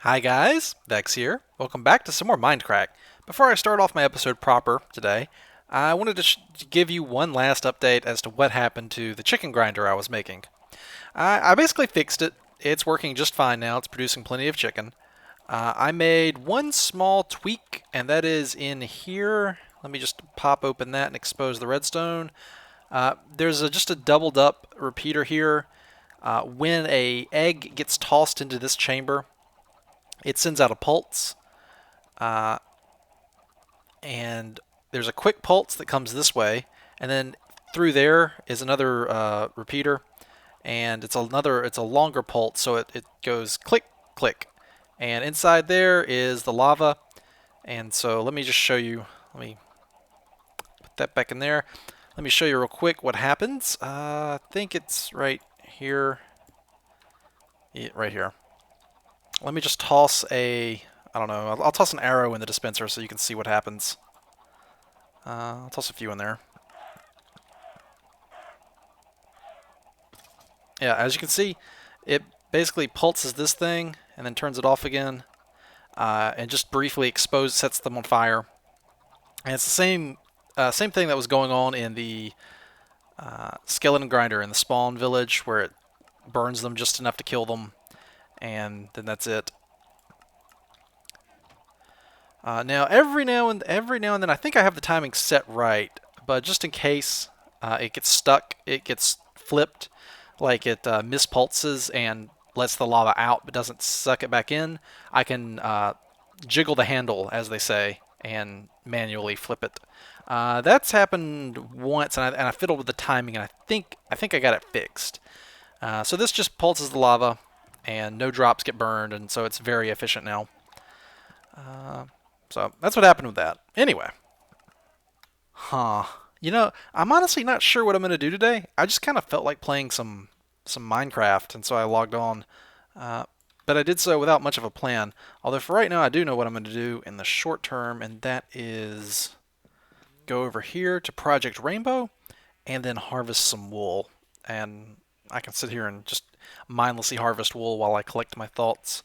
Hi guys, Vechs here. Welcome back to some more Mindcrack. Before I start off my episode proper today, I wanted to give you one last update as to what happened to the chicken grinder I was making. I basically fixed it. It's working just fine now. It's producing plenty of chicken. I made one small tweak, and that is in here. Let me just pop open that and expose the redstone. There's just a doubled up repeater here. When a egg gets tossed into this chamber, it sends out a pulse, uh, and there's a quick pulse that comes this way, and then through there is another repeater, and it's a longer pulse, so it goes click click, and inside there is the lava, and so let me just show you. Let me put that back in there. Let me show you real quick what happens. I think it's right here. Yeah, right here. Let me just toss I don't know, I'll toss an arrow in the dispenser so you can see what happens. I'll toss a few in there. Yeah, as you can see, it basically pulses this thing and then turns it off again, and just briefly sets them on fire. And it's the same thing that was going on in the skeleton grinder in the spawn village, where it burns them just enough to kill them, and then that's it. Now, every now and then, I think I have the timing set right, but just in case it gets stuck, it gets flipped, like it mispulses and lets the lava out but doesn't suck it back in, I can jiggle the handle, as they say, and manually flip it. That's happened once, and I fiddled with the timing, and I think I got it fixed. So this just pulses the lava, and no drops get burned, and so it's very efficient now. So that's what happened with that. Anyway. I'm honestly not sure what I'm going to do today. I just kind of felt like playing some Minecraft, and so I logged on. But I did so without much of a plan. Although for right now, I do know what I'm going to do in the short term, and that is go over here to Project Rainbow, and then harvest some wool. And I can sit here and just mindlessly harvest wool while I collect my thoughts.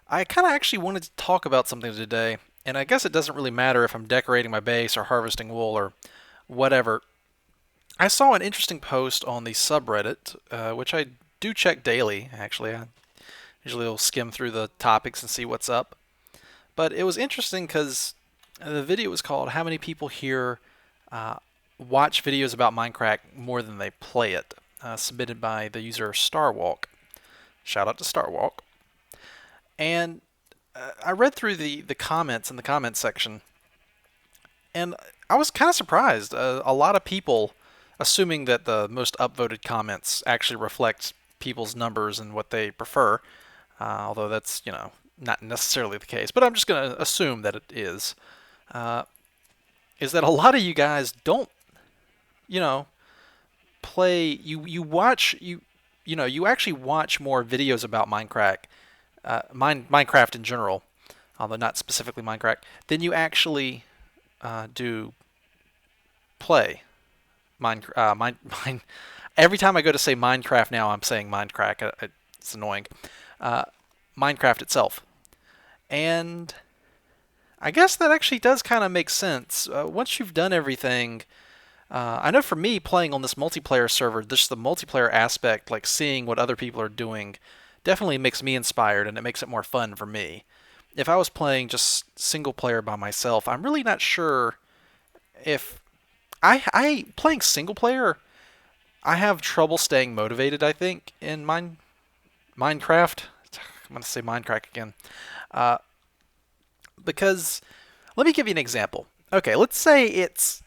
I kind of actually wanted to talk about something today, and I guess it doesn't really matter if I'm decorating my base or harvesting wool or whatever. I saw an interesting post on the subreddit, which I do check daily, actually. I usually will skim through the topics and see what's up. But it was interesting because the video was called How Many People Here Watch Videos About Minecraft More Than They Play It, submitted by the user Starwalk. Shout out to Starwalk. And I read through the comments in the comments section, and I was kind of surprised. A lot of people, assuming that the most upvoted comments actually reflect people's numbers and what they prefer, although that's, not necessarily the case, but I'm just going to assume that it is that a lot of you guys don't, play, you watch, you actually watch more videos about Minecraft in general, although not specifically Minecraft, than you actually do play every time I go to say Minecraft now, I'm saying Minecraft. It's annoying. Minecraft itself. And I guess that actually does kind of make sense. Once you've done everything, I know for me, playing on this multiplayer server, just the multiplayer aspect, like seeing what other people are doing, definitely makes me inspired, and it makes it more fun for me. If I was playing just single player by myself, I'm really not sure if I playing single player, I have trouble staying motivated, I think, in Minecraft. I'm going to say Minecraft again. Uh, because let me give you an example. Okay, let's say it's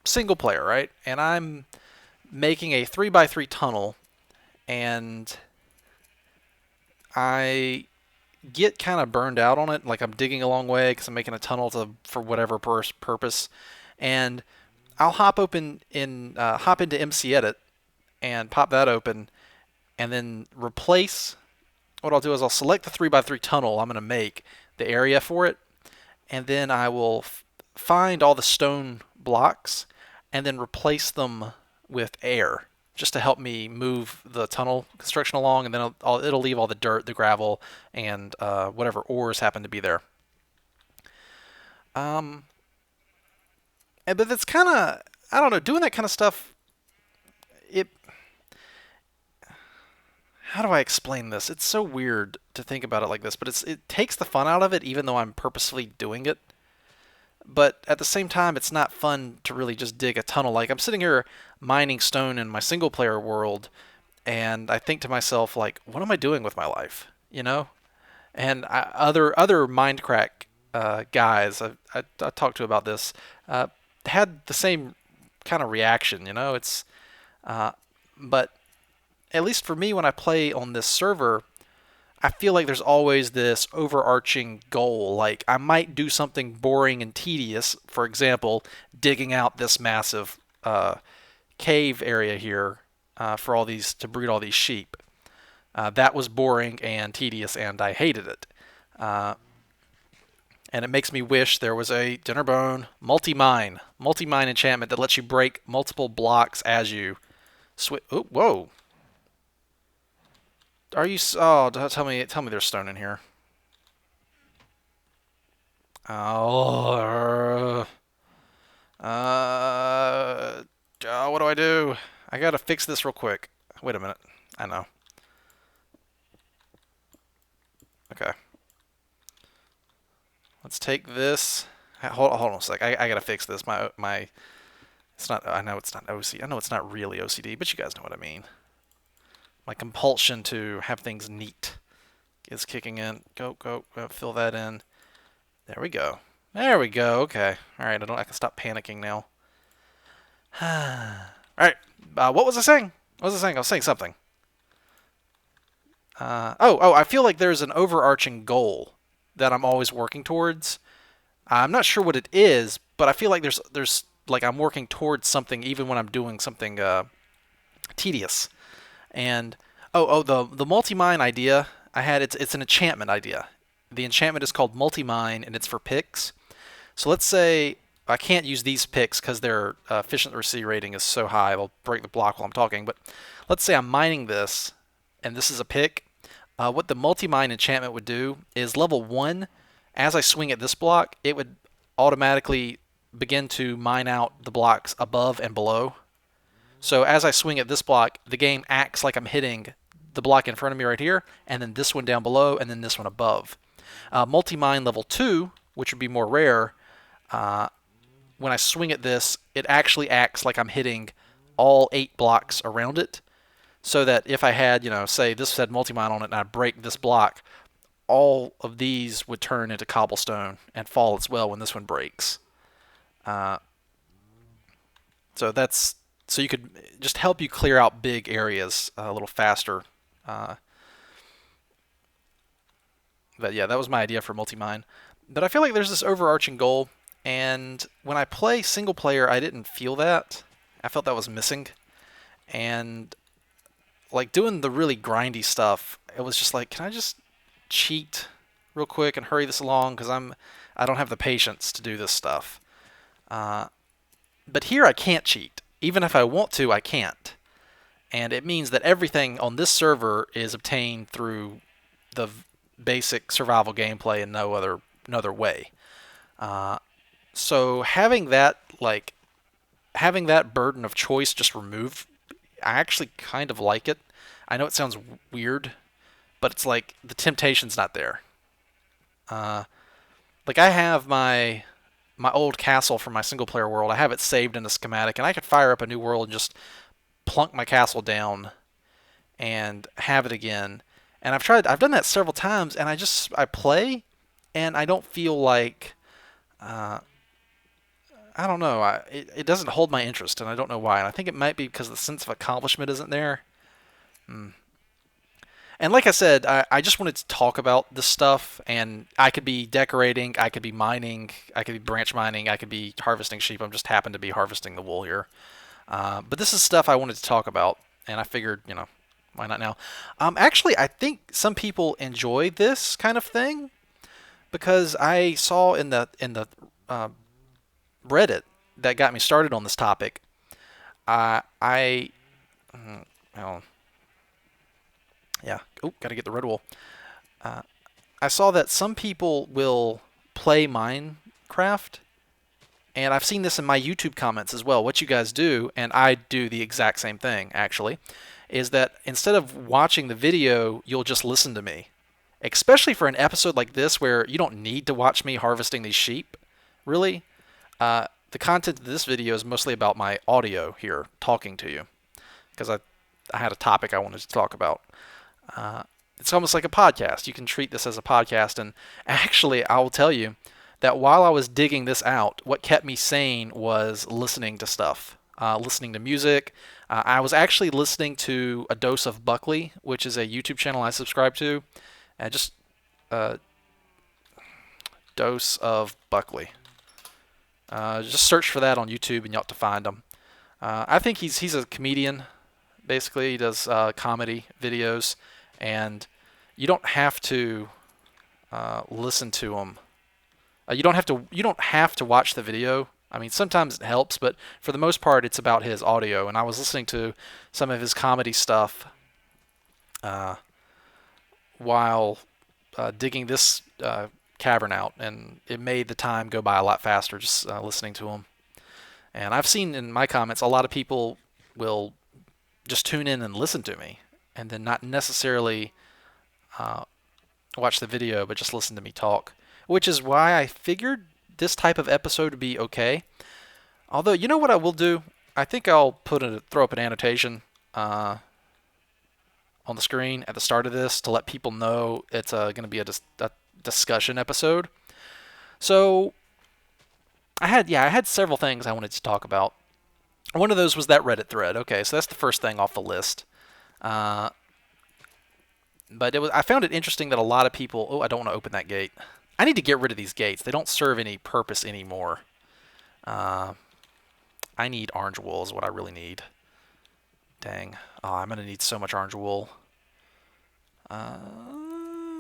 single player, right? And I'm making a 3x3 tunnel, and I get kind of burned out on it. Like I'm digging a long way because I'm making a tunnel for whatever purpose, and I'll hop into MC Edit and pop that open, and then replace. What I'll do is I'll select the 3x3 tunnel I'm going to make, the area for it, and then I will find all the stone blocks and then replace them with air. just to help me move the tunnel construction along, and then it'll leave all the dirt, the gravel, and whatever ores happen to be there. Um, but it's kind of, I don't know, doing that kind of stuff. It How do I explain this? It's so weird to think about it like this, but it takes the fun out of it, even though I'm purposefully doing it. But at the same time, it's not fun to really just dig a tunnel. Like, I'm sitting here mining stone in my single player world, and I think to myself, like, what am I doing with my life? You know? And other Mindcrack guys I talked to about this uh, had the same kind of reaction. You know, uh, but at least for me, when I play on this server, I feel like there's always this overarching goal. Like, I might do something boring and tedious, for example, digging out this massive cave area here for all these to breed all these sheep. That was boring and tedious, and I hated it. Uh, and it makes me wish there was a Dinnerbone multi-mine enchantment that lets you break multiple blocks as you switch. Oh, whoa! Are you? Oh, tell me there's stone in here. Oh, what do I do? I gotta fix this real quick. Wait a minute. I know. Okay. Let's take this. Hold on a sec. I gotta fix this. My. It's not. I know it's not OCD. I know it's not really OCD, but you guys know what I mean. My compulsion to have things neat is kicking in. Go. Fill that in. There we go. There we go. Okay. All right. I can stop panicking now. All right. What was I saying? What was I saying? I was saying something. I feel like there's an overarching goal that I'm always working towards. I'm not sure what it is, but I feel like there's like I'm working towards something even when I'm doing something tedious. And the multi-mine idea I had, it's an enchantment idea. The enchantment is called multi-mine, and it's for picks. So let's say I can't use these picks because their efficiency rating is so high, they'll break the block while I'm talking. But let's say I'm mining this, and this is a pick. What the multi-mine enchantment would do is level 1, as I swing at this block, it would automatically begin to mine out the blocks above and below. So as I swing at this block, the game acts like I'm hitting the block in front of me right here, and then this one down below, and then this one above. Multi-mine level 2, which would be more rare, when I swing at this, it actually acts like I'm hitting all 8 blocks around it. So that if I had, say this said multi-mine on it and I break this block, all of these would turn into cobblestone and fall as well when this one breaks. Uh, so you could just help you clear out big areas a little faster. Uh, but yeah, that was my idea for multi-mine. But I feel like there's this overarching goal, and when I play single player, I didn't feel that. I felt that was missing. And like doing the really grindy stuff, it was just like, can I just cheat real quick and hurry this along? Because I don't have the patience to do this stuff. But here I can't cheat. Even if I want to, I can't. And it means that everything on this server is obtained through the basic survival gameplay and no other way. So having that burden of choice just removed, I actually kind of like it. I know it sounds weird, but it's like the temptation's not there. Like I have my old castle from my single player world. I have it saved in a schematic, and I could fire up a new world and just plunk my castle down and have it again. And I've done that several times, and I play, and I don't feel like, I don't know, it doesn't hold my interest, and I don't know why. And I think it might be because the sense of accomplishment isn't there. And like I said, I just wanted to talk about this stuff, and I could be decorating, I could be mining, I could be branch mining, I could be harvesting sheep. I'm just happen to be harvesting the wool here. But this is stuff I wanted to talk about, and I figured, why not now? Actually, I think some people enjoy this kind of thing because I saw in the Reddit that got me started on this topic. I Well, yeah. Oh, gotta get the red wool. Uh, I saw that some people will play Minecraft, and I've seen this in my YouTube comments as well. What you guys do, and I do the exact same thing actually, is that instead of watching the video, you'll just listen to me. Especially for an episode like this where you don't need to watch me harvesting these sheep, really. The content of this video is mostly about my audio here, talking to you, because I had a topic I wanted to talk about. Uh, it's almost like a podcast. You can treat this as a podcast, and actually, I will tell you that while I was digging this out, what kept me sane was listening to stuff, listening to music. I was actually listening to A Dose of Buckley, which is a YouTube channel I subscribe to. Just Dose of Buckley. Just search for that on YouTube and you ought to find him. I think he's a comedian. Basically, he does comedy videos, and you don't have to listen to him. You don't have to watch the video. I mean, sometimes it helps, but for the most part, it's about his audio. And I was listening to some of his comedy stuff while digging this cavern out, and it made the time go by a lot faster just listening to him. And I've seen in my comments a lot of people will just tune in and listen to me, and then not necessarily watch the video, but just listen to me talk, which is why I figured this type of episode would be okay. Although, you know what I will do? I think I'll throw up an annotation on the screen at the start of this to let people know it's going to be a discussion episode. So I had several things I wanted to talk about. One of those was that Reddit thread. Okay, so that's the first thing off the list. But I found it interesting that a lot of people. Oh, I don't want to open that gate. I need to get rid of these gates. They don't serve any purpose anymore. I need orange wool is what I really need. Dang. Oh, I'm going to need so much orange wool.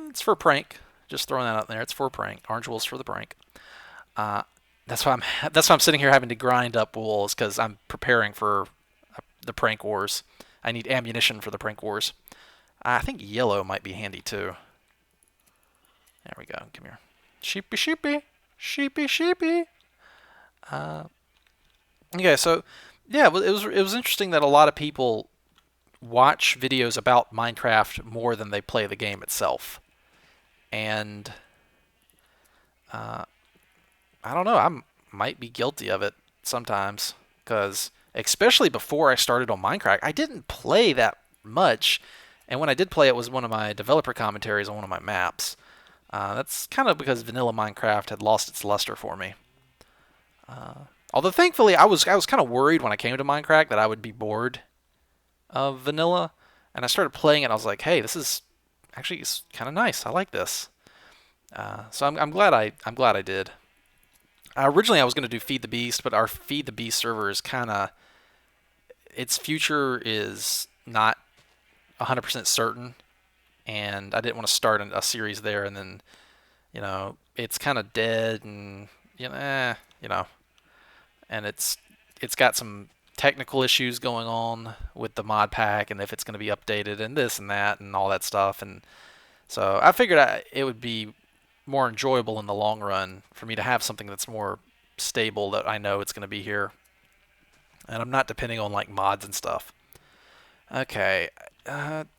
It's for a prank. Just throwing that out there. It's for a prank. Orange wool's for the prank. That's why I'm sitting here having to grind up wool, because I'm preparing for the prank wars. I need ammunition for the prank wars. I think yellow might be handy too. There we go. Come here. Sheepy, sheepy. Sheepy, sheepy. Okay, so yeah, it was interesting that a lot of people watch videos about Minecraft more than they play the game itself. And I don't know, I might be guilty of it sometimes, because especially before I started on Mindcrack, I didn't play that much, and when I did play, it was one of my developer commentaries on one of my maps. That's kind of because vanilla Minecraft had lost its luster for me. Although thankfully, I was kind of worried when I came to Mindcrack that I would be bored of vanilla, and I started playing it. And I was like, hey, this is actually kind of nice. I like this. So I'm glad I did. Originally, I was going to do Feed the Beast, but our Feed the Beast server is its future is not 100% certain, and I didn't want to start a series there and then, it's kind of dead, and and it's got some technical issues going on with the mod pack, and if it's going to be updated, and this and that and all that stuff, and so I figured it would be more enjoyable in the long run for me to have something that's more stable, that I know it's going to be here, and I'm not depending on like mods and stuff. Okay,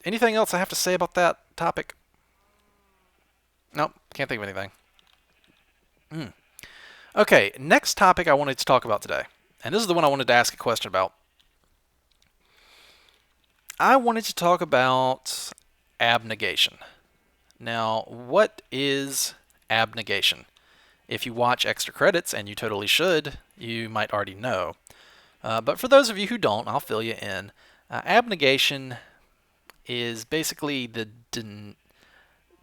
anything else I have to say about that topic? Nope, can't think of anything. Okay, next topic I wanted to talk about today, and this is the one I wanted to ask a question about. I wanted to talk about abnegation. Now, what is abnegation? If you watch Extra Credits, and you totally should, you might already know. But for those of you who don't, I'll fill you in. Abnegation is basically the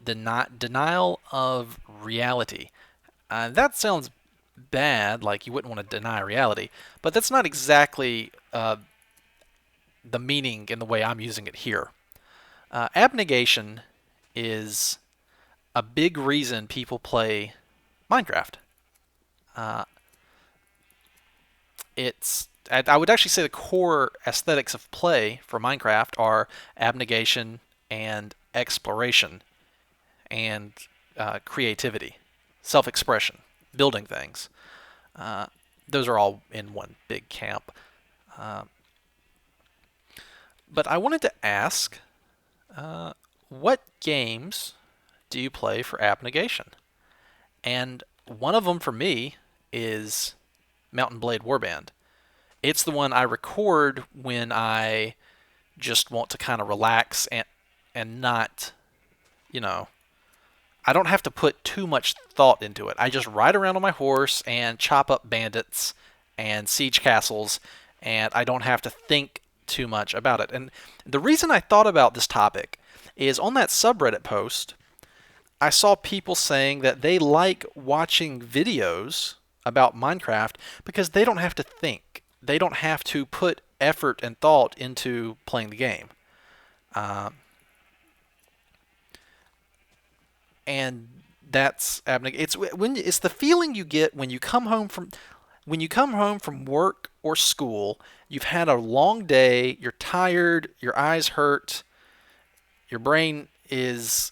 denial of reality. That sounds bad, like you wouldn't want to deny reality, but that's not exactly the meaning in the way I'm using it here. Abnegation is a big reason people play Minecraft. It's I would actually say the core aesthetics of play for Minecraft are abnegation and exploration and creativity, self-expression, building things. Uh, those are all in one big camp. Uh, but I wanted to ask, uh, what games do you play for abnegation? And one of them for me is Mountain Blade Warband. It's the one I record when I just want to kind of relax and not, you know, I don't have to put too much thought into it. I just ride around on my horse and chop up bandits and siege castles, and I don't have to think too much about it. And the reason I thought about this topic is on that subreddit post, I saw people saying that they like watching videos about Minecraft because they don't have to think. They don't have to put effort and thought into playing the game. Uh, and that's it's the feeling you get when you come home from work or school. You've had a long day, you're tired, your eyes hurt, your brain is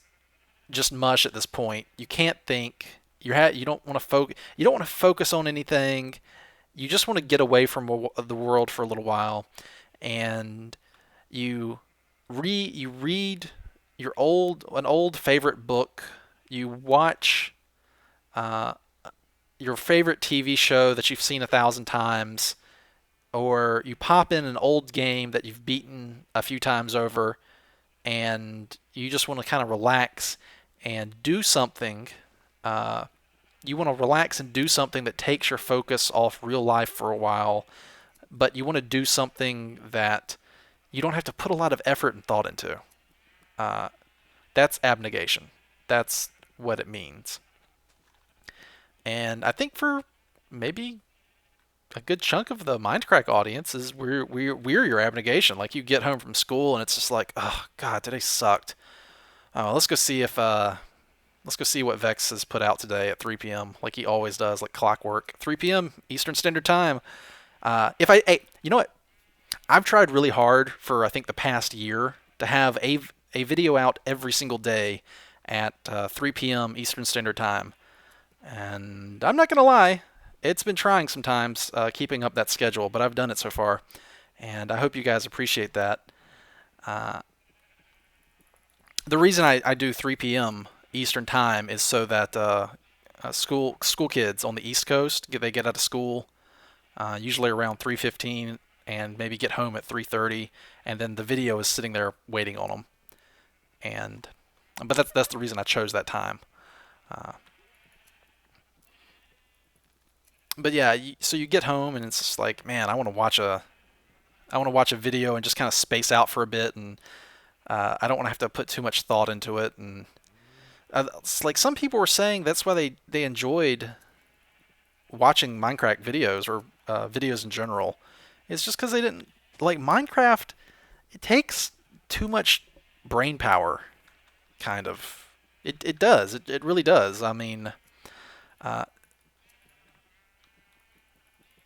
just mush at this point. You can't think. You don't want to focus. You don't want to focus on anything. You just want to get away from the world for a little while, and you you read an old favorite book. You watch uh, your favorite TV show that you've seen 1,000 times, or you pop in an old game that you've beaten a few times over, and you just want to kind of relax and do something. Uh, you want to relax and do something that takes your focus off real life for a while, but you want to do something that you don't have to put a lot of effort and thought into. Uh, that's abnegation. That's what it means. And I think for maybe a good chunk of the Mindcrack audience is we're your abnegation. Like you get home from school and it's just like, oh God, today sucked. Let's go see if let's go see what Vechs has put out today at 3 p.m. like he always does, like clockwork. 3 p.m. Eastern Standard Time. Hey, you know what? I've tried really hard for I think the past year to have a video out every single day at 3 p.m. Eastern Standard Time, and I'm not gonna lie, it's been trying sometimes keeping up that schedule, but I've done it so far, and I hope you guys appreciate that. Uh, the reason I do 3 p.m. Eastern Time is so that school kids on the East Coast they get out of school usually around 3:15 and maybe get home at 3:30, and then the video is sitting there waiting on them. And but that's the reason I chose that time. Uh, but yeah, so you get home and it's just like, man, I want to watch a video and just kind of space out for a bit, and I don't want to have to put too much thought into it. And it's like some people were saying that's why they enjoyed watching Minecraft videos or videos in general. It's just because they didn't like Minecraft. It takes too much brain power, kind of. It does. It really does. I mean, uh,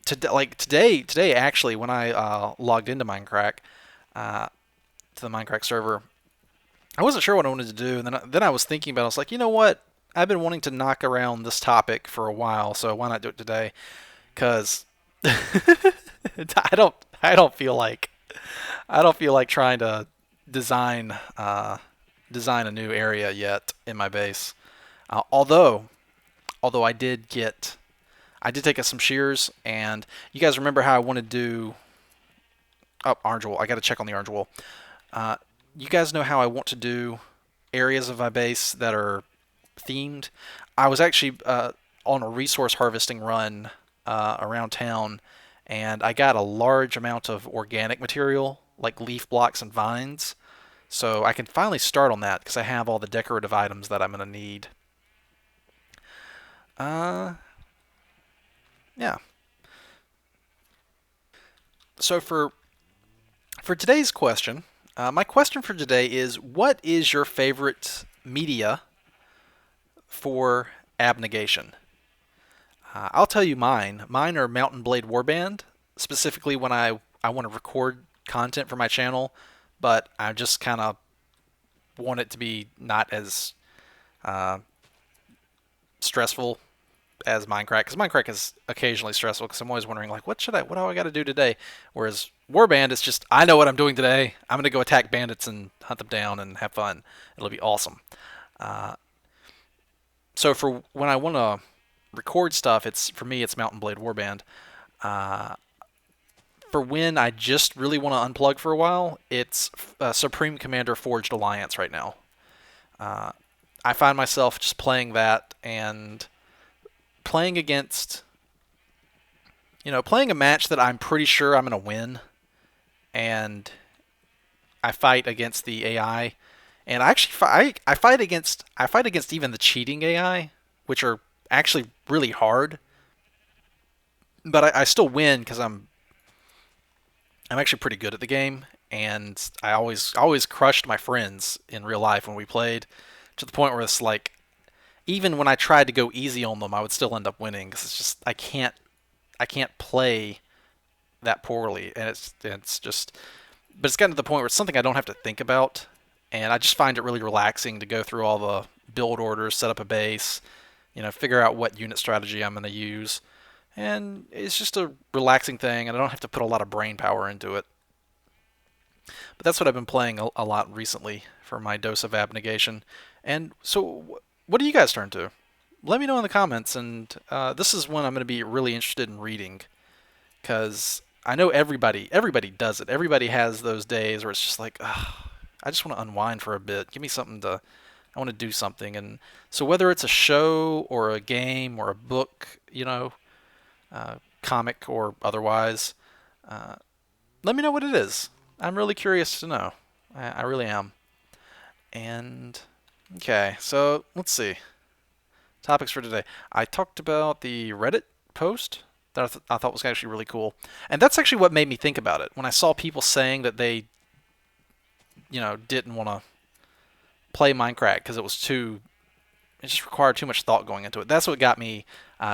today actually when I logged into Minecraft to the Minecraft server, I wasn't sure what I wanted to do, and then I was thinking about it. I was like, you know what? I've been wanting to knock around this topic for a while, so why not do it today? Because I don't feel like trying to design design a new area yet in my base. Although I did take some shears, and you guys remember how I wanted to do orange wool. I got to check on the orange wool. Uh, you guys know how I want to do areas of my base that are themed. I was actually on a resource harvesting run around town, and I got a large amount of organic material, like leaf blocks and vines. So I can finally start on that because I have all the decorative items that I'm going to need. Uh, yeah. So for today's question, my question for today is, what is your favorite media for abnegation? I'll tell you mine. Mine are Mountain Blade Warband specifically when I want to record content for my channel, but I just kind of want it to be not as uh, stressful as Mindcrack, because Mindcrack is occasionally stressful because I'm always wondering like what do I got to do today, whereas Warband it's just I know what I'm doing today. I'm gonna go attack bandits and hunt them down and have fun. It'll be awesome. Uh, so for when I want to record stuff, it's for me it's Mountain Blade Warband. Uh, for when I just really want to unplug for a while, it's Supreme Commander Forged Alliance right now. Uh, I find myself just playing that and playing against, playing a match that I'm pretty sure I'm going to win, and I fight against the AI, and I actually I fight against even the cheating AI, which are actually really hard, but I still win because I'm actually pretty good at the game, and I always crushed my friends in real life when we played, to the point where it's like even when I tried to go easy on them, I would still end up winning because it's just I can't play that poorly, and it's just but it's gotten to the point where it's something I don't have to think about, and I just find it really relaxing to go through all the build orders, set up a base, figure out what unit strategy I'm going to use, and it's just a relaxing thing, and I don't have to put a lot of brain power into it. But that's what I've been playing a lot recently for my dose of abnegation. And so, what do you guys turn to? Let me know in the comments, and this is one I'm going to be really interested in reading because I know everybody does it. Everybody has those days where it's just like, ugh, I just want to unwind for a bit. Give me something to, I want to do something. And so whether it's a show or a game or a book, comic or otherwise, uh, let me know what it is. I'm really curious to know. I really am. And okay, so let's see. Topics for today. I talked about the Reddit post that I thought was actually really cool. And that's actually what made me think about it. When I saw people saying that they, didn't want to play Minecraft because it just required too much thought going into it. That's what got me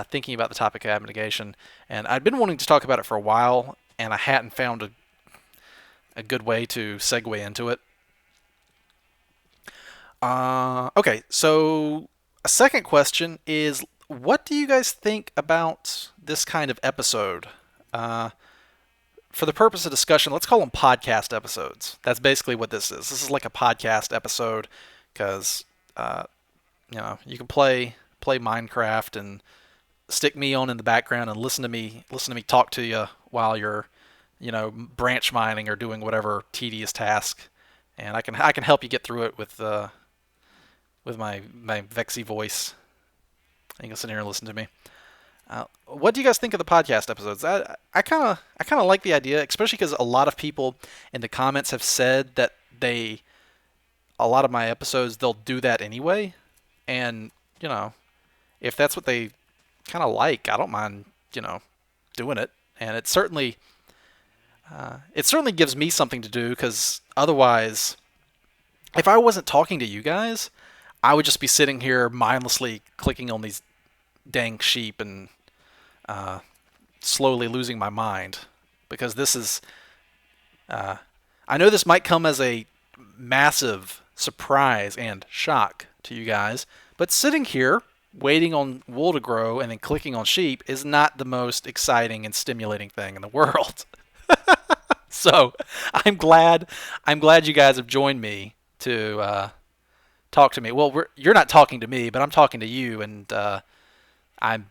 thinking about the topic of abnegation. And I'd been wanting to talk about it for a while, and I hadn't found a good way to segue into it. Okay, so a second question is, what do you guys think about this kind of episode? For the purpose of discussion, let's call them podcast episodes. That's basically what this is. This is like a podcast episode because, you can play Minecraft and stick me on in the background and listen to me talk to you while you're, branch mining or doing whatever tedious task, and I can help you get through it with my Vexy voice. You can sit here and listen to me. What do you guys think of the podcast episodes? I kind of like the idea, especially because a lot of people in the comments have said that a lot of my episodes they'll do that anyway, and if that's what they kind of like, I don't mind doing it, and it certainly gives me something to do because otherwise, if I wasn't talking to you guys, I would just be sitting here mindlessly clicking on these dang sheep and slowly losing my mind because this is. I know this might come as a massive surprise and shock to you guys, but sitting here waiting on wool to grow and then clicking on sheep is not the most exciting and stimulating thing in the world. So I'm glad you guys have joined me to talk to me. Well, you're not talking to me, but I'm talking to you, and I'm.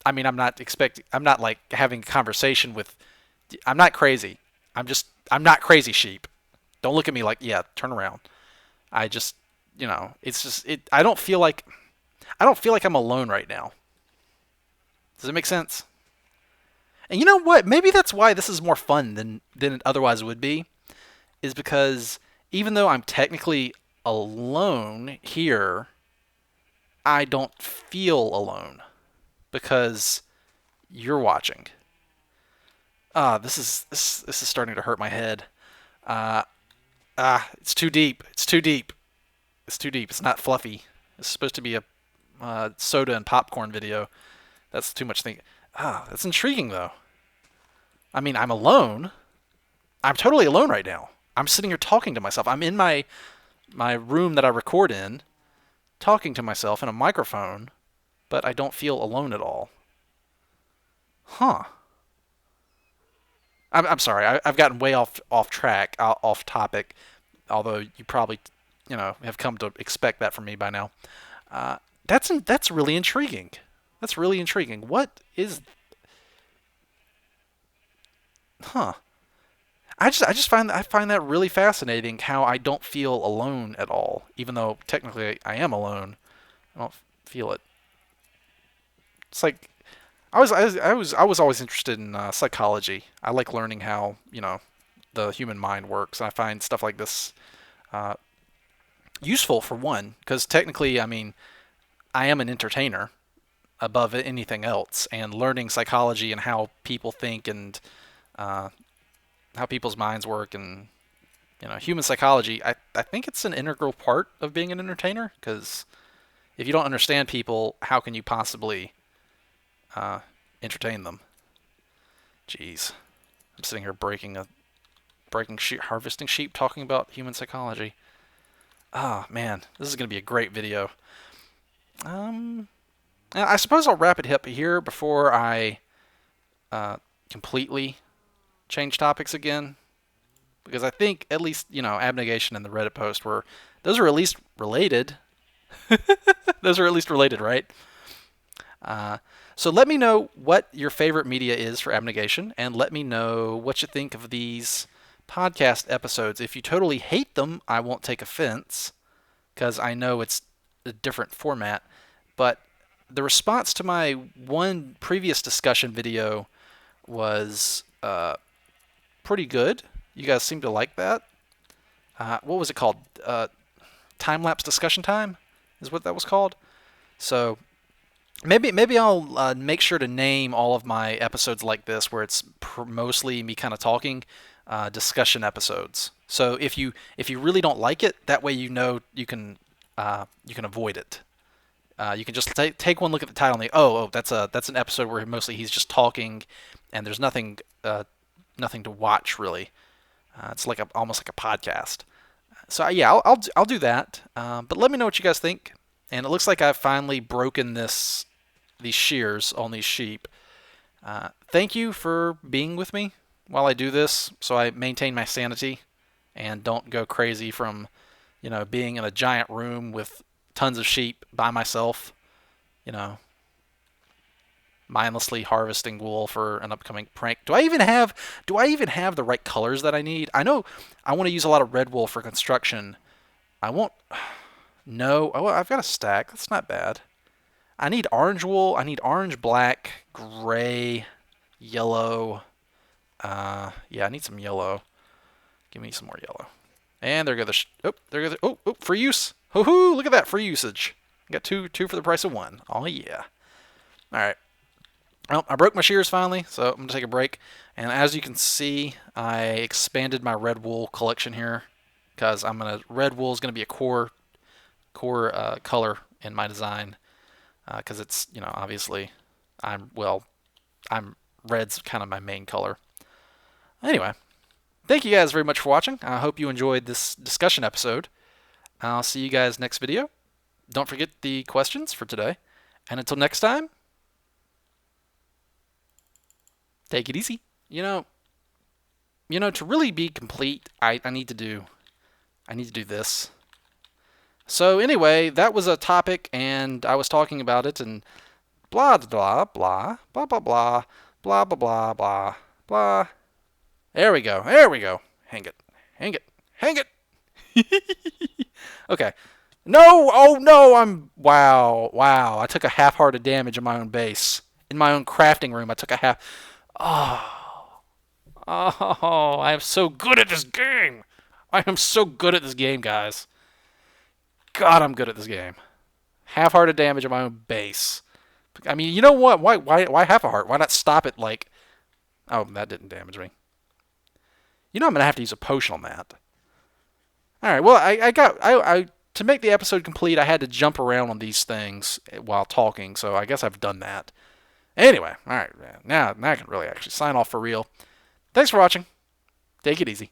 I mean, I'm not like having a conversation with. I'm not crazy. I'm not crazy sheep. Don't look at me like, yeah, turn around. I just, it's just it. I don't feel like I'm alone right now. Does it make sense? And you know what? Maybe that's why this is more fun than it otherwise would be, is because even though I'm technically alone here, I don't feel alone because you're watching. This is starting to hurt my head. Uh, it's too deep. It's too deep. It's too deep. It's not fluffy. It's supposed to be a soda and popcorn video. That's too much thinking. That's intriguing though. I mean, I'm alone. I'm totally alone right now. I'm sitting here talking to myself. I'm in my room that I record in, talking to myself in a microphone, but I don't feel alone at all. Huh. I'm sorry. I've gotten way off track, off topic. Although you probably, have come to expect that from me by now. Uh, that's really intriguing. That's really intriguing. What is? Huh. I find that really fascinating. How I don't feel alone at all, even though technically I am alone. I don't feel it. It's like I was always interested in psychology. I like learning how the human mind works, and I find stuff like this uh, useful for one, because technically, I mean, I am an entertainer above anything else, and learning psychology and how people think and uh, how people's minds work and human psychology. I think it's an integral part of being an entertainer, because if you don't understand people, how can you possibly uh, entertain them? Jeez, I'm sitting here breaking sheep, harvesting sheep, talking about human psychology. Ah, man, this is gonna be a great video. Um, I suppose I'll wrap it up here before I uh, completely change topics again, because I think at least abnegation and the Reddit post were those are at least related. Those are at least related, right? Uh, so let me know what your favorite media is for abnegation, and let me know what you think of these podcast episodes. If you totally hate them, I won't take offense, because I know it's a different format. But the response to my one previous discussion video was pretty good. You guys seem to like that. What was it called? Time-lapse discussion time is what that was called. So maybe I'll make sure to name all of my episodes like this, where it's mostly me kind of talking, discussion episodes. So if you really don't like it, that way you can avoid it. You can just take one look at the title and think, that's an episode where mostly he's just talking, and there's nothing to watch really. It's like almost like a podcast. So yeah, I'll do that. But let me know what you guys think. And it looks like I've finally broken these shears on these sheep. Thank you for being with me while I do this, so I maintain my sanity and don't go crazy from being in a giant room with tons of sheep by myself, mindlessly harvesting wool for an upcoming prank. Do I even have the right colors that I need? I know I want to use a lot of red wool for construction. I won't. No, oh, I've got a stack. That's not bad. I need orange wool. I need orange, black, gray, yellow. Yeah, I need some yellow. Give me some more yellow. And there go the for use. Hoo-hoo, look at that, free usage. Got two for the price of one. Oh yeah. All right. Well, I broke my shears finally, so I'm gonna take a break. And as you can see, I expanded my red wool collection here, because red wool is gonna be a core color in my design, because it's obviously I'm red's kind of my main color. Anyway, thank you guys very much for watching. I hope you enjoyed this discussion episode. I'll see you guys next video. Don't forget the questions for today. And until next time, take it easy. To really be complete, I need to do this. So anyway, that was a topic, and I was talking about it, and blah blah blah blah blah blah blah blah blah blah blah. There we go. Hang it. Okay. No! Oh no! Wow. I took a half-hearted damage in my own base. In my own crafting room, I took a half. Oh, I am so good at this game. I am so good at this game, guys. God, I'm good at this game. Half-hearted damage in my own base. I mean, you know what? Why half a heart? Why not stop it like... Oh, that didn't damage me. I'm going to have to use a potion on that. Alright, well, I to make the episode complete, I had to jump around on these things while talking, so I guess I've done that. Anyway, alright, now I can really actually sign off for real. Thanks for watching. Take it easy.